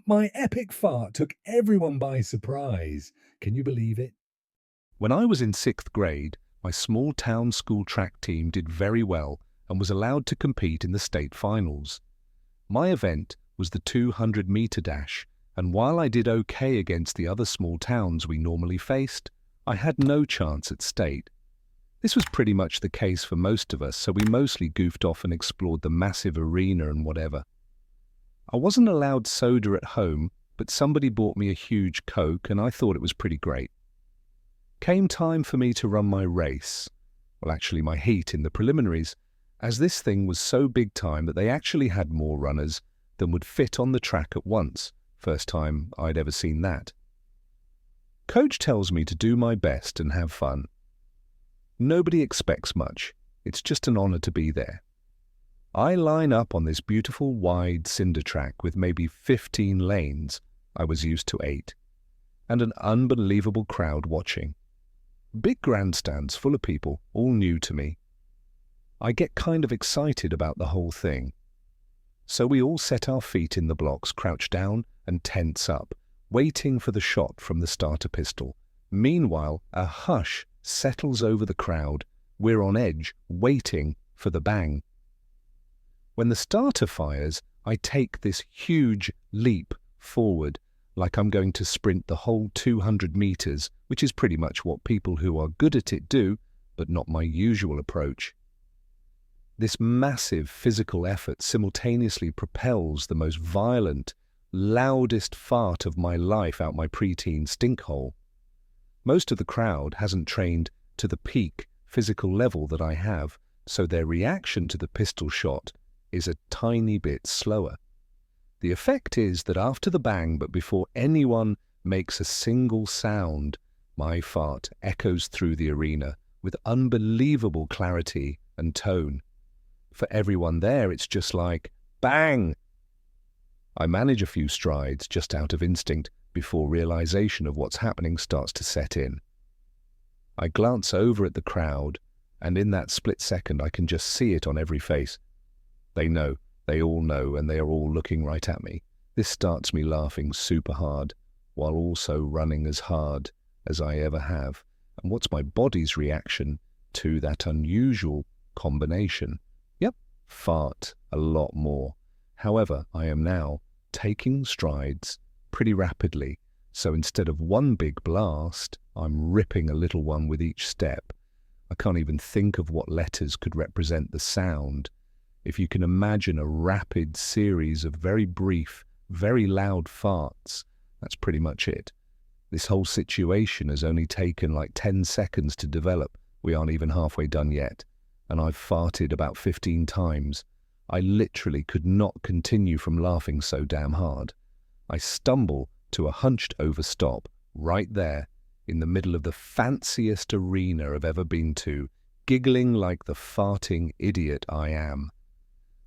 My epic fart took everyone by surprise. Can you believe it? When I was in sixth grade, my small town school track team did very well and was allowed to compete in the state finals. My event was the 200-meter dash, and while I did okay against the other small towns we normally faced, I had no chance at state. This was pretty much the case for most of us, so we mostly goofed off and explored the massive arena and whatever. I wasn't allowed soda at home, but somebody bought me a huge Coke and I thought it was pretty great. Came time for me to run my race. Well, actually my heat in the preliminaries, as this thing was so big time that they actually had more runners than would fit on the track at once. First time I'd ever seen that. Coach tells me to do my best and have fun. Nobody expects much. It's just an honor to be there. I line up on this beautiful wide cinder track with maybe 15 lanes, I was used to 8, and an unbelievable crowd watching. Big grandstands full of people, all new to me. I get kind of excited about the whole thing. So we all set our feet in the blocks, crouch down and tense up, waiting for the shot from the starter pistol. Meanwhile, a hush settles over the crowd. We're on edge, waiting for the bang. When the starter fires, I take this huge leap forward, like I'm going to sprint the whole 200 meters, which is pretty much what people who are good at it do, but not my usual approach. This massive physical effort simultaneously propels the most violent, loudest fart of my life out my preteen stinkhole. Most of the crowd hasn't trained to the peak physical level that I have, so their reaction to the pistol shot is a tiny bit slower. The effect is that after the bang, but before anyone makes a single sound, my fart echoes through the arena with unbelievable clarity and tone. For everyone there, it's just like, bang! I manage a few strides just out of instinct before realization of what's happening starts to set in. I glance over at the crowd, and in that split second I can just see it on every face. They know, they all know, and they are all looking right at me. This starts me laughing super hard, while also running as hard as I ever have. And what's my body's reaction to that unusual combination? Yep, fart a lot more. However, I am now taking strides pretty rapidly, so instead of one big blast, I'm ripping a little one with each step. I can't even think of what letters could represent the sound. If you can imagine a rapid series of very brief, very loud farts, that's pretty much it. This whole situation has only taken like 10 seconds to develop. We aren't even halfway done yet, and I've farted about 15 times. I literally could not continue from laughing so damn hard. I stumble to a hunched over stop right there in the middle of the fanciest arena I've ever been to, giggling like the farting idiot I am.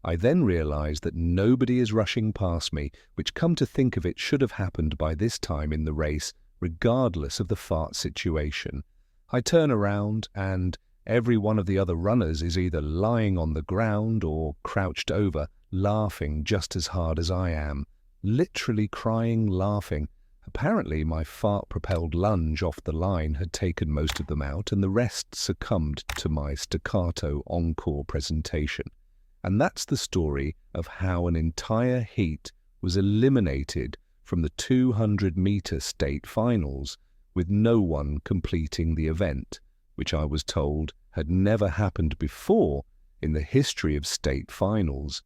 I then realize that nobody is rushing past me, which, come to think of it, should have happened by this time in the race, regardless of the fart situation. I turn around and every one of the other runners is either lying on the ground or crouched over, laughing just as hard as I am, literally crying, laughing. Apparently my fart-propelled lunge off the line had taken most of them out, and the rest succumbed to my staccato encore presentation. And that's the story of how an entire heat was eliminated from the 200-meter state finals, with no one completing the event, which I was told had never happened before in the history of state finals.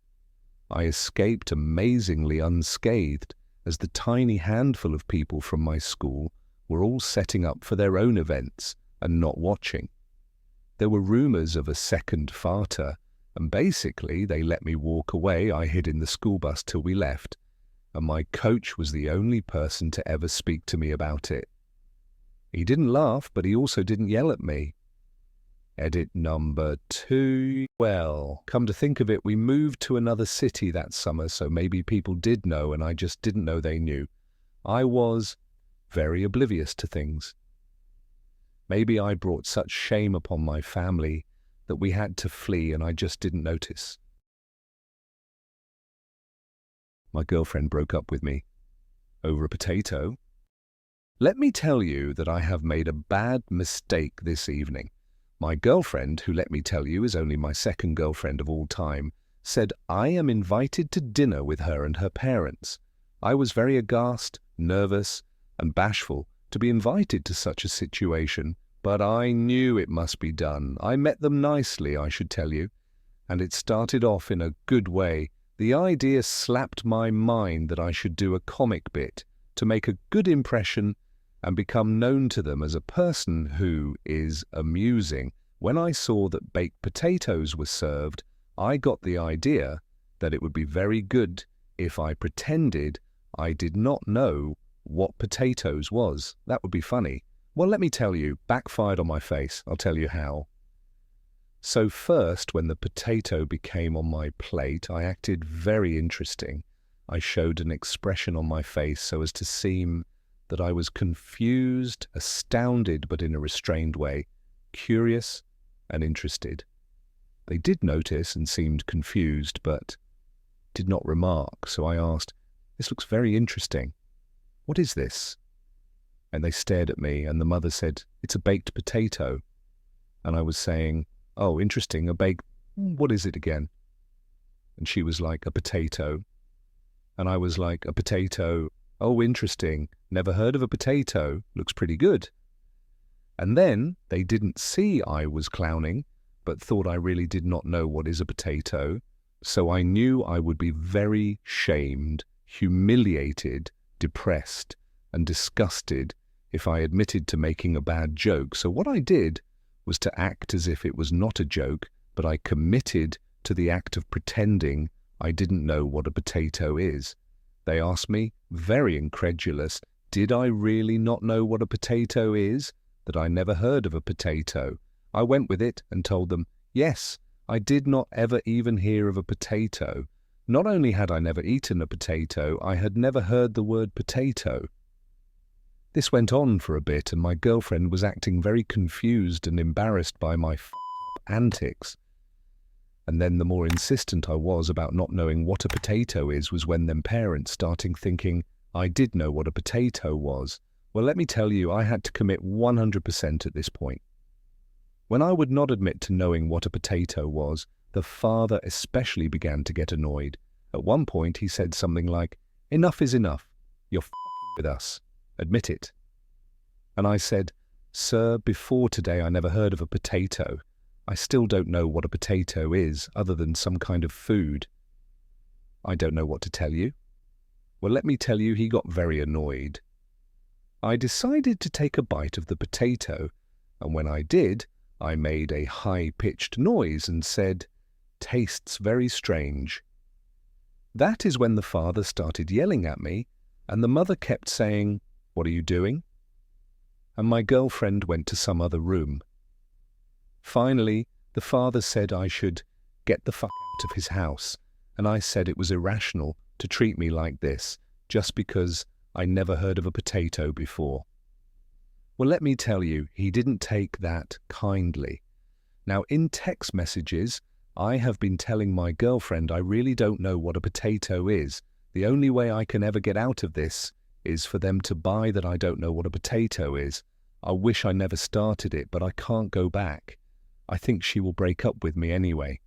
I escaped amazingly unscathed, as the tiny handful of people from my school were all setting up for their own events and not watching. There were rumors of a second farter, and basically they let me walk away. I hid in the school bus till we left, and my coach was the only person to ever speak to me about it. He didn't laugh, but he also didn't yell at me. Edit number 2. Well, come to think of it, we moved to another city that summer, so maybe people did know and I just didn't know they knew. I was very oblivious to things. Maybe I brought such shame upon my family that we had to flee and I just didn't notice. My girlfriend broke up with me. over a potato. Let me tell you that I have made a bad mistake this evening. My girlfriend, who let me tell you is only my second girlfriend of all time, said I am invited to dinner with her and her parents. I was very aghast, nervous, and bashful to be invited to such a situation, but I knew it must be done. I met them nicely, I should tell you, and it started off in a good way. The idea slapped my mind that I should do a comic bit to make a good impression and become known to them as a person who is amusing. When I saw that baked potatoes were served, I got the idea that it would be very good if I pretended I did not know what potatoes was. That would be funny. Well, let me tell you, backfired on my face. I'll tell you how. So first, when the potato became on my plate, I acted very interesting. I showed an expression on my face so as to seem that I was confused, astounded, but in a restrained way, curious and interested. They did notice and seemed confused, but did not remark, so I asked, "This looks very interesting. What is this?" And they stared at me, and the mother said, "It's a baked potato." And I was saying, "Oh, interesting, a baked, what is it again?" And she was like, "A potato." And I was like, "A potato, oh, interesting, never heard of a potato, looks pretty good." And then they didn't see I was clowning, but thought I really did not know what is a potato. So I knew I would be very shamed, humiliated, depressed, and disgusted if I admitted to making a bad joke. So what I did was to act as if it was not a joke, but I committed to the act of pretending I didn't know what a potato is. They asked me, very incredulous, did I really not know what a potato is? That I never heard of a potato? I went with it and told them, yes, I did not ever even hear of a potato. Not only had I never eaten a potato, I had never heard the word potato. This went on for a bit, and my girlfriend was acting very confused and embarrassed by my antics. And then the more insistent I was about not knowing what a potato is was when them parents starting thinking I did know what a potato was. Well, let me tell you, I had to commit 100% at this point. When I would not admit to knowing what a potato was, the father especially began to get annoyed. At one point he said something like, "Enough is enough. You're f***ing with us. Admit it." And I said, "Sir, before today I never heard of a potato. I still don't know what a potato is, other than some kind of food." "I don't know what to tell you." Well, let me tell you, he got very annoyed. I decided to take a bite of the potato, and when I did, I made a high-pitched noise and said, "Tastes very strange." That is when the father started yelling at me, and the mother kept saying, "What are you doing?" And my girlfriend went to some other room. Finally, the father said I should get the fuck out of his house, and I said it was irrational to treat me like this, just because I never heard of a potato before. Well, let me tell you, he didn't take that kindly. Now, in text messages, I have been telling my girlfriend I really don't know what a potato is. The only way I can ever get out of this is for them to buy that I don't know what a potato is. I wish I never started it, but I can't go back. I think she will break up with me anyway.